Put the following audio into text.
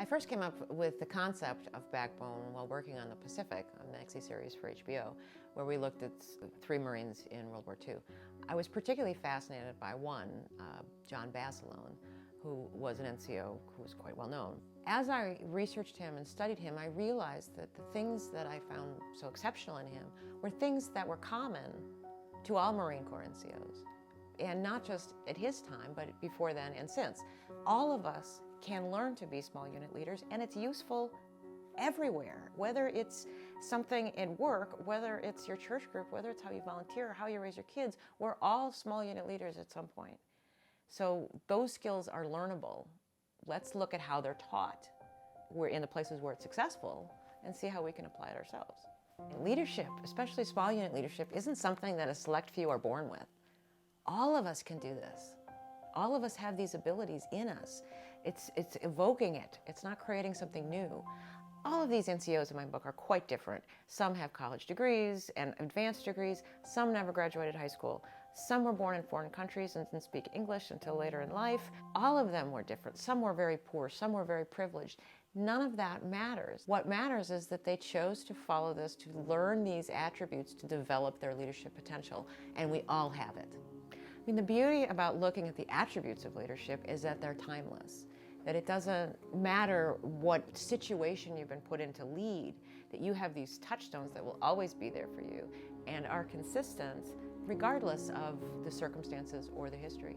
first came up with the concept of backbone while working on the Pacific, on the XE-series for HBO, where we looked at 3 Marines in World War II. I was particularly fascinated by one, John Basilone, who was an NCO who was quite well known. As I researched him and studied him, I realized that the things that I found so exceptional in him were things that were common to all Marine Corps NCOs. And not just at his time, but before then and since. All of us can learn to be small unit leaders, and it's useful everywhere, whether it's something in work, whether it's your church group, whether it's how you volunteer, or how you raise your kids. We're all small unit leaders at some point. So those skills are learnable. Let's look at how they're taught. We're in the places where it's successful and see how we can apply it ourselves. Leadership, especially small unit leadership, isn't something that a select few are born with. All of us can do this. All of us have these abilities in us. It's evoking it. It's not creating something new. All of these NCOs in my book are quite different. Some have college degrees and advanced degrees. Some never graduated high school. Some were born in foreign countries and didn't speak English until later in life. All of them were different. Some were very poor. Some were very privileged. None of that matters. What matters is that they chose to follow this, to learn these attributes, to develop their leadership potential, and we all have it. I mean, the beauty about looking at the attributes of leadership is that they're timeless, that it doesn't matter what situation you've been put in to lead, that you have these touchstones that will always be there for you and are consistent regardless of the circumstances or the history.